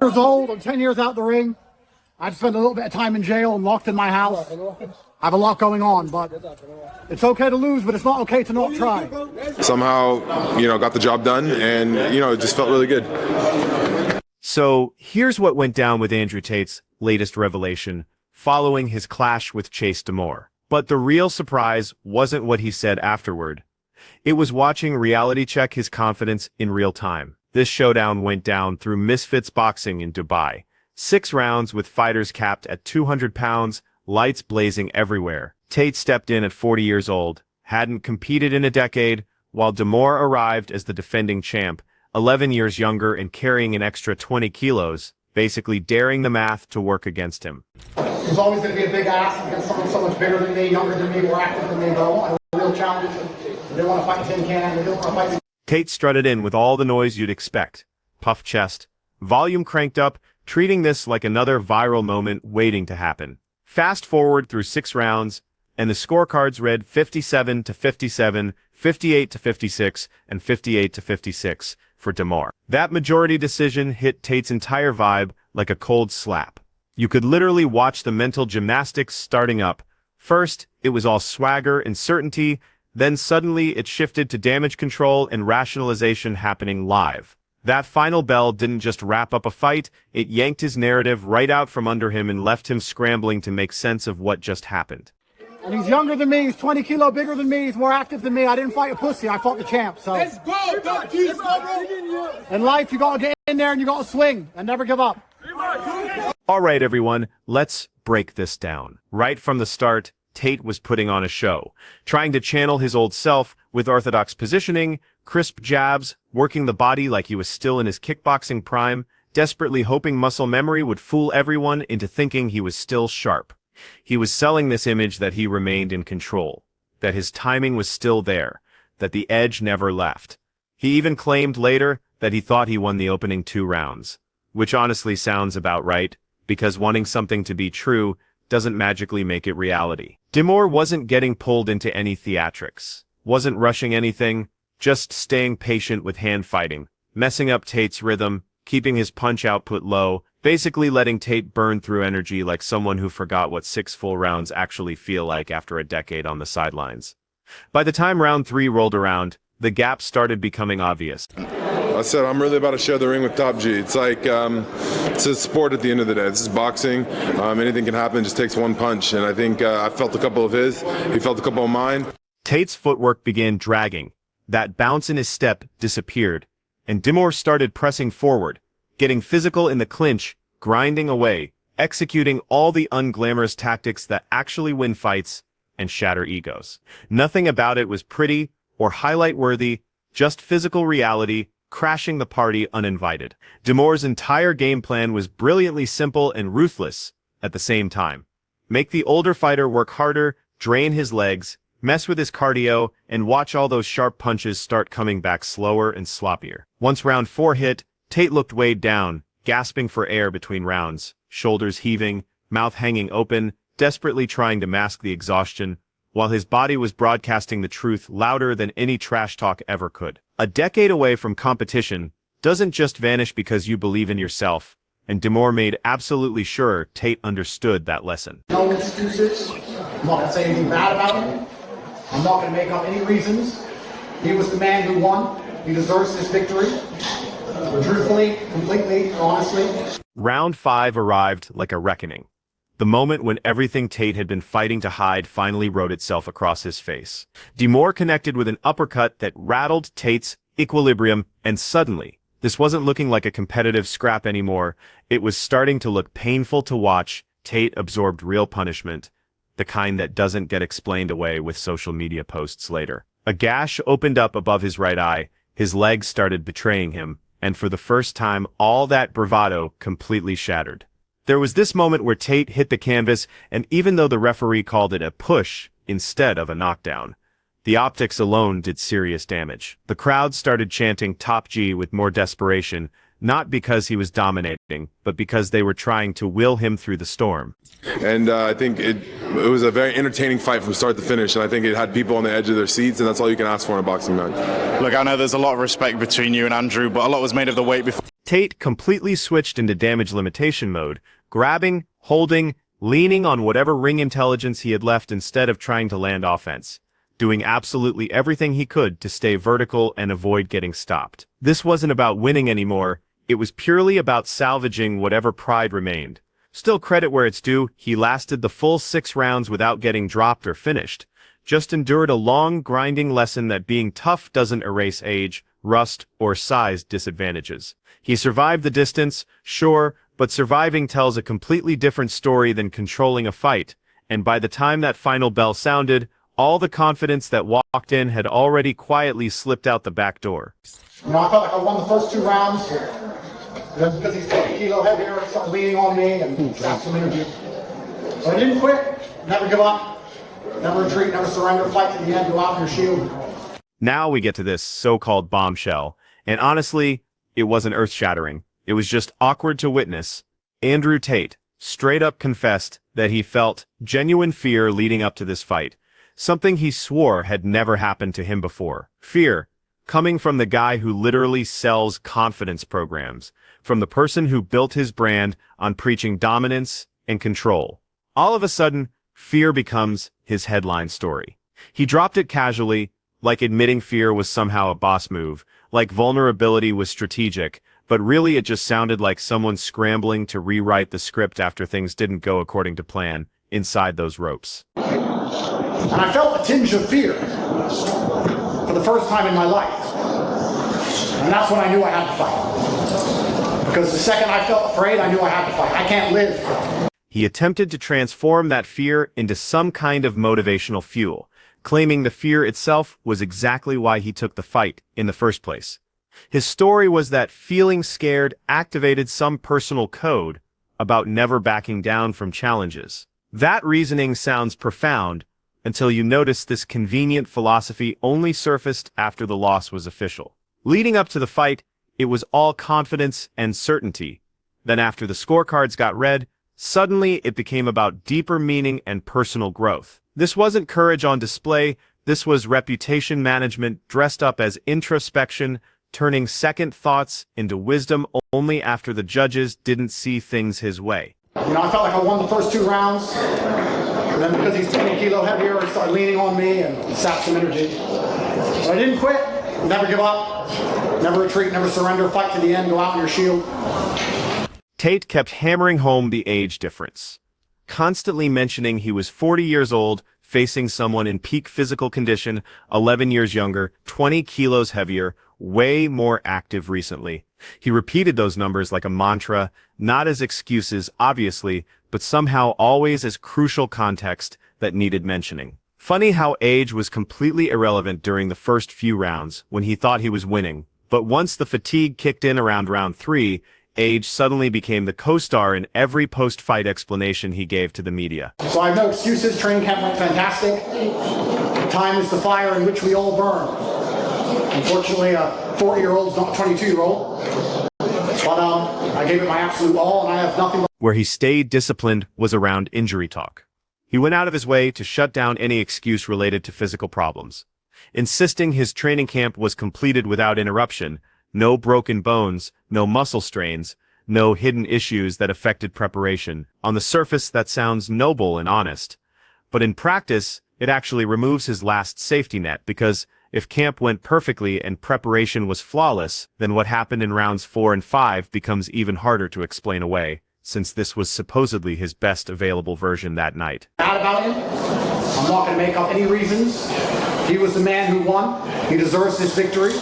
years old. I'm 10 years out the ring. I've spent a little bit of time in jail and locked in my house. I have a lot going on, but it's okay to lose, but it's not okay to not try. Somehow, got the job done, and, it just felt really good. So here's what went down with Andrew Tate's latest revelation following his clash with Chase D'Amore. But the real surprise wasn't what he said afterward. It was watching reality check his confidence in real time. This showdown went down through Misfits Boxing in Dubai. 6 rounds with fighters capped at 200 pounds, lights blazing everywhere. Tate stepped in at 40 years old, hadn't competed in a decade, while D'Amore arrived as the defending champ, 11 years younger and carrying an extra 20 kilos, basically daring the math to work against him. There's always going to be a big ask against someone so much bigger than me, younger than me, more active than me, though. I want a real challenge. They want to fight tin can, they don't want to fight. Tate strutted in with all the noise you'd expect. Puff chest, volume cranked up, treating this like another viral moment waiting to happen. Fast forward through 6 rounds, and the scorecards read 57 to 57, 58 to 56, and 58 to 56 for D'Amore. That majority decision hit Tate's entire vibe like a cold slap. You could literally watch the mental gymnastics starting up. First, it was all swagger and certainty, then suddenly it shifted to damage control and rationalization happening live. That final bell didn't just wrap up a fight, it yanked his narrative right out from under him and left him scrambling to make sense of what just happened. And he's younger than me, he's 20 kilos bigger than me, he's more active than me. I didn't fight a pussy, I fought the champ, so. Let's go, in life, you gotta get in there and you gotta swing and never give up. All right, everyone, let's break this down. Right from the start, Tate was putting on a show, trying to channel his old self with orthodox positioning, crisp jabs, working the body like he was still in his kickboxing prime, desperately hoping muscle memory would fool everyone into thinking he was still sharp. He was selling this image that he remained in control, that his timing was still there, that the edge never left. He even claimed later that he thought he won the opening 2 rounds, which honestly sounds about right, because wanting something to be true doesn't magically make it reality. D'Amore wasn't getting pulled into any theatrics, wasn't rushing anything, just staying patient with hand fighting, messing up Tate's rhythm, keeping his punch output low, basically letting Tate burn through energy like someone who forgot what 6 full rounds actually feel like after a decade on the sidelines. By the time round 3 rolled around, the gap started becoming obvious. I said I'm really about to share the ring with Top G. It's like, it's a sport at the end of the day. This is boxing. Anything can happen, it just takes one punch. And I think I felt a couple of his, he felt a couple of mine. Tate's footwork began dragging. That bounce in his step disappeared, and D'Amore started pressing forward, getting physical in the clinch, grinding away, executing all the unglamorous tactics that actually win fights and shatter egos. Nothing about it was pretty or highlight-worthy, just physical reality, crashing the party uninvited. D'Amore's entire game plan was brilliantly simple and ruthless at the same time. Make the older fighter work harder, drain his legs, mess with his cardio, and watch all those sharp punches start coming back slower and sloppier. Once round 4 hit, Tate looked weighed down, gasping for air between rounds, shoulders heaving, mouth hanging open, desperately trying to mask the exhaustion, while his body was broadcasting the truth louder than any trash talk ever could. A decade away from competition doesn't just vanish because you believe in yourself, and D'Amore made absolutely sure Tate understood that lesson. No excuses. I'm not going to say anything bad about him. I'm not going to make up any reasons. He was the man who won. He deserves this victory. Truthfully, completely, honestly. Round 5 arrived like a reckoning. The moment when everything Tate had been fighting to hide finally wrote itself across his face. D'Amore connected with an uppercut that rattled Tate's equilibrium, and suddenly, this wasn't looking like a competitive scrap anymore. It was starting to look painful to watch. Tate absorbed real punishment, the kind that doesn't get explained away with social media posts later. A gash opened up above his right eye, his legs started betraying him, and for the first time, all that bravado completely shattered. There was this moment where Tate hit the canvas, and even though the referee called it a push instead of a knockdown, the optics alone did serious damage. The crowd started chanting Top G with more desperation, not because he was dominating, but because they were trying to will him through the storm. And I think it was a very entertaining fight from start to finish, and I think it had people on the edge of their seats, and that's all you can ask for in a boxing match. Look, I know there's a lot of respect between you and Andrew, but a lot was made of the weight before. Tate completely switched into damage limitation mode, grabbing, holding, leaning on whatever ring intelligence he had left instead of trying to land offense, doing absolutely everything he could to stay vertical and avoid getting stopped. This wasn't about winning anymore, it was purely about salvaging whatever pride remained. Still, credit where it's due, he lasted the full 6 rounds without getting dropped or finished. Just endured a long, grinding lesson that being tough doesn't erase age, rust, or size disadvantages. He survived the distance, sure, but surviving tells a completely different story than controlling a fight, and by the time that final bell sounded, all the confidence that walked in had already quietly slipped out the back door. You know, I felt like I won the first 2 rounds. Then because he's 10 kilo heavier, he started leaning on me and sapped some energy. So I didn't quit, never give up, never retreat, never surrender, fight to the end, go out in your shield. Now we get to this so-called bombshell, and honestly, it wasn't earth-shattering. It was just awkward to witness. Andrew Tate straight up confessed that he felt genuine fear leading up to this fight, something he swore had never happened to him before. Fear, coming from the guy who literally sells confidence programs, from the person who built his brand on preaching dominance and control. All of a sudden, fear becomes his headline story. He dropped it casually, like admitting fear was somehow a boss move, like vulnerability was strategic, but really it just sounded like someone scrambling to rewrite the script after things didn't go according to plan inside those ropes. And I felt a tinge of fear for the first time in my life. And that's when I knew I had to fight. Because the second I felt afraid, I knew I had to fight. I can't live. He attempted to transform that fear into some kind of motivational fuel, claiming the fear itself was exactly why he took the fight in the first place. His story was that feeling scared activated some personal code about never backing down from challenges. That reasoning sounds profound until you notice this convenient philosophy only surfaced after the loss was official. Leading up to the fight, it was all confidence and certainty. Then after the scorecards got read, suddenly it became about deeper meaning and personal growth. This wasn't courage on display, this was reputation management dressed up as introspection, turning second thoughts into wisdom only after the judges didn't see things his way. You know, I felt like I won the first 2 rounds. And then because he's 20 kilo heavier, he started leaning on me and sapped some energy. So I didn't quit, never give up, never retreat, never surrender, fight to the end, go out in your shield. Tate kept hammering home the age difference, constantly mentioning he was 40 years old, facing someone in peak physical condition, 11 years younger, 20 kilos heavier, way more active recently. He repeated those numbers like a mantra, not as excuses, obviously, but somehow always as crucial context that needed mentioning. Funny how age was completely irrelevant during the first few rounds when he thought he was winning, but once the fatigue kicked in around round 3, age suddenly became the co-star in every post-fight explanation he gave to the media. So I have no excuses, training camp went fantastic. Time is the fire in which we all burn. Unfortunately, a 40-year-old's not a 22-year-old. But I gave it my absolute all, and I have nothing but... Where he stayed disciplined was around injury talk. He went out of his way to shut down any excuse related to physical problems, insisting his training camp was completed without interruption, no broken bones, no muscle strains, no hidden issues that affected preparation. On the surface, that sounds noble and honest. But in practice, it actually removes his last safety net, because if camp went perfectly and preparation was flawless, then what happened in rounds 4 and 5 becomes even harder to explain away, since this was supposedly his best available version that night. Bad about him. I'm not going to make up any reasons. He was the man who won. He deserves this victory.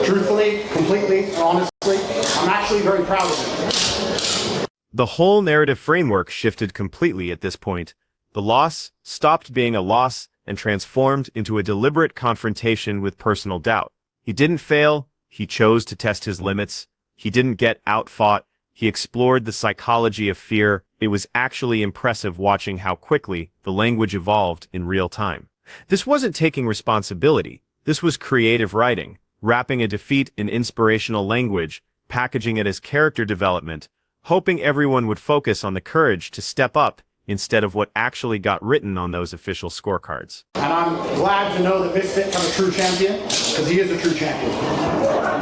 Truthfully, completely, and honestly, I'm actually very proud of him. The whole narrative framework shifted completely at this point. The loss stopped being a loss and transformed into a deliberate confrontation with personal doubt. He didn't fail, he chose to test his limits. He didn't get outfought, he explored the psychology of fear. It was actually impressive watching how quickly the language evolved in real time. This wasn't taking responsibility, this was creative writing, wrapping a defeat in inspirational language, packaging it as character development, hoping everyone would focus on the courage to step up instead of what actually got written on those official scorecards. And I'm glad to know that Misfits have a true champion, because he is a true champion.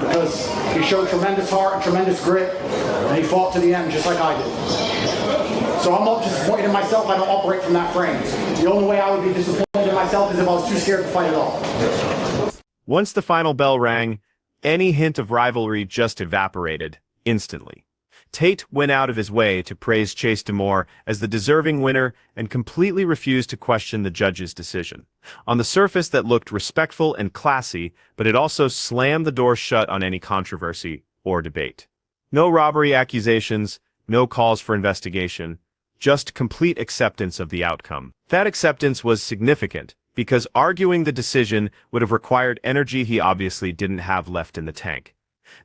Because he showed tremendous heart and tremendous grit, and he fought to the end just like I did. So I'm not disappointed in myself. I don't operate from that frame. The only way I would be disappointed in myself is if I was too scared to fight at all. Once the final bell rang, any hint of rivalry just evaporated instantly. Tate went out of his way to praise Chase Demore as the deserving winner and completely refused to question the judge's decision. On the surface, that looked respectful and classy, but it also slammed the door shut on any controversy or debate. No robbery accusations, no calls for investigation, just complete acceptance of the outcome. That acceptance was significant, because arguing the decision would have required energy he obviously didn't have left in the tank.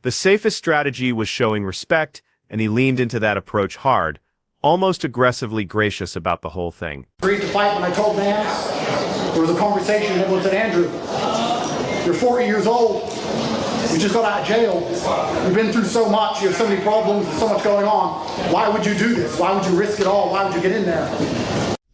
The safest strategy was showing respect, and he leaned into that approach hard, almost aggressively gracious about the whole thing. Agreed to fight when I told Vance. There was a conversation, and everyone said, Andrew, you're 40 years old. You just got out of jail. You've been through so much. You have so many problems. There's so much going on. Why would you do this? Why would you risk it all? Why would you get in there?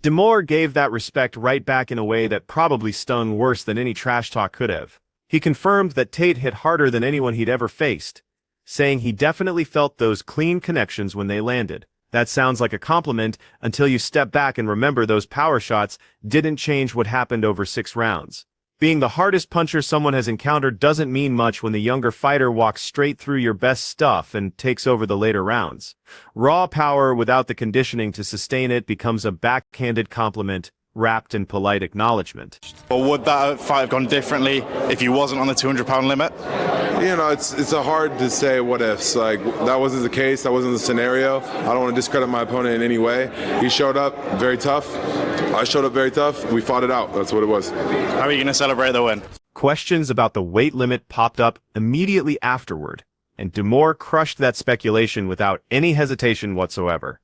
Demore gave that respect right back in a way that probably stung worse than any trash talk could have. He confirmed that Tate hit harder than anyone he'd ever faced, saying he definitely felt those clean connections when they landed. That sounds like a compliment until you step back and remember those power shots didn't change what happened over 6 rounds. Being the hardest puncher someone has encountered doesn't mean much when the younger fighter walks straight through your best stuff and takes over the later rounds. Raw power without the conditioning to sustain it becomes a backhanded compliment, wrapped in polite acknowledgement. Or would that fight have gone differently if he wasn't on the 200-pound limit? You know, it's a hard to say what ifs. Like, that wasn't the case. That wasn't the scenario. I don't want to discredit my opponent in any way. He showed up very tough. I showed up very tough. We fought it out. That's what it was. How are you going to celebrate the win? Questions about the weight limit popped up immediately afterward, and Demore crushed that speculation without any hesitation whatsoever.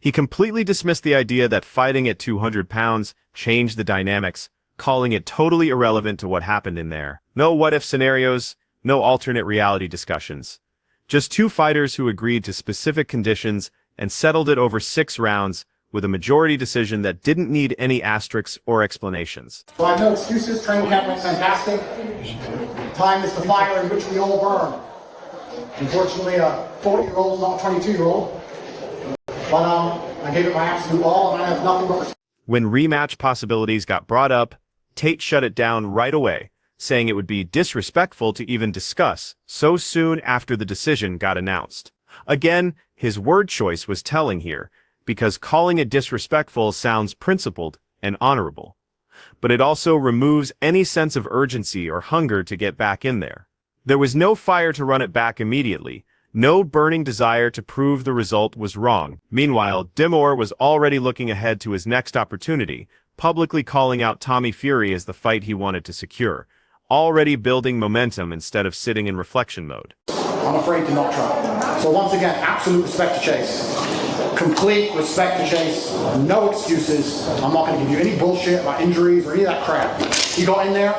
He completely dismissed the idea that fighting at 200 pounds changed the dynamics, calling it totally irrelevant to what happened in there. No what-if scenarios, no alternate reality discussions. Just 2 fighters who agreed to specific conditions and settled it over 6 rounds with a majority decision that didn't need any asterisks or explanations. So I have no excuses. Training camp went fantastic. Time is the fire in which we all burn. Unfortunately, a 40-year-old is not a 22-year-old. But I gave it my absolute all, and I have nothing but respect. When rematch possibilities got brought up, Tate shut it down right away, saying it would be disrespectful to even discuss so soon after the decision got announced. Again, his word choice was telling here, because calling it disrespectful sounds principled and honorable. But it also removes any sense of urgency or hunger to get back in there. There was no fire to run it back immediately, no burning desire to prove the result was wrong. Meanwhile, Demore was already looking ahead to his next opportunity, publicly calling out Tommy Fury as the fight he wanted to secure, already building momentum instead of sitting in reflection mode. I'm afraid to not try. So once again, absolute respect to Chase. Complete respect to Chase. No excuses. I'm not going to give you any bullshit about injuries or any of that crap. He got in there,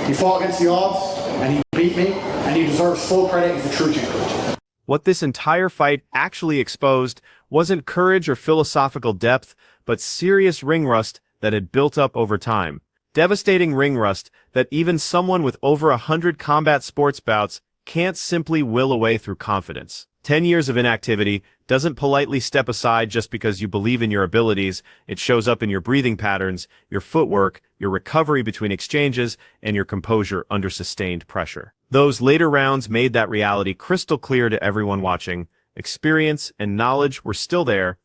he fought against the odds, and he beat me, and he deserves full credit. He's a true champion. What this entire fight actually exposed wasn't courage or philosophical depth, but serious ring rust that had built up over time. Devastating ring rust that even someone with over 100 combat sports bouts can't simply will away through confidence. 10 years of inactivity doesn't politely step aside just because you believe in your abilities. It shows up in your breathing patterns, your footwork, your recovery between exchanges, and your composure under sustained pressure. Those later rounds made that reality crystal clear to everyone watching. Experience and knowledge were still there,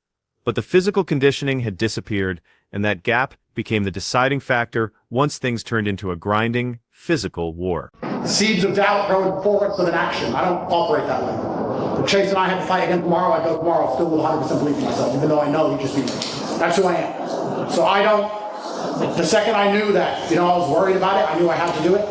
but the physical conditioning had disappeared, and that gap became the deciding factor once things turned into a grinding, physical war. Seeds of doubt grow forward with an action. I don't operate that way. If Chase and I had to fight again tomorrow, I'd go tomorrow still with 100% belief in myself, even though I know he just beat me. That's who I am. So I don't, the second I knew that, I was worried about it, I knew I had to do it.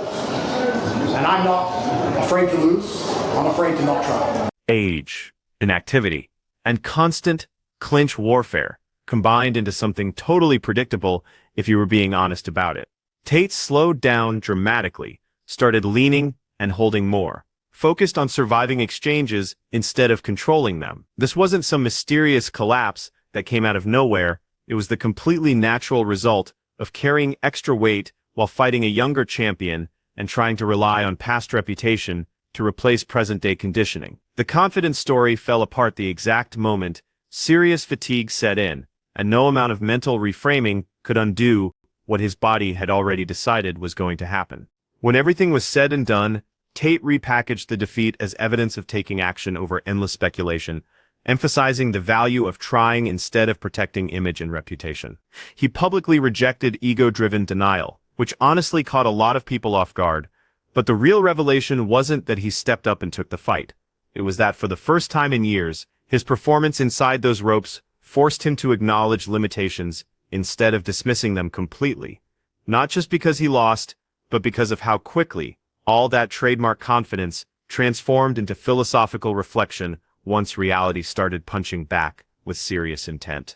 And I'm not afraid to lose. I'm afraid to not try. Age, inactivity, and constant clinch warfare combined into something totally predictable if you were being honest about it. Tate slowed down dramatically, started leaning and holding more, focused on surviving exchanges instead of controlling them. This wasn't some mysterious collapse that came out of nowhere. It was the completely natural result of carrying extra weight while fighting a younger champion and trying to rely on past reputation to replace present-day conditioning. The confidence story fell apart the exact moment serious fatigue set in, and no amount of mental reframing could undo what his body had already decided was going to happen. When everything was said and done, Tate repackaged the defeat as evidence of taking action over endless speculation, emphasizing the value of trying instead of protecting image and reputation. He publicly rejected ego-driven denial, which honestly caught a lot of people off guard, but the real revelation wasn't that he stepped up and took the fight. It was that for the first time in years, his performance inside those ropes forced him to acknowledge limitations instead of dismissing them completely. Not just because he lost, but because of how quickly all that trademark confidence transformed into philosophical reflection once reality started punching back with serious intent.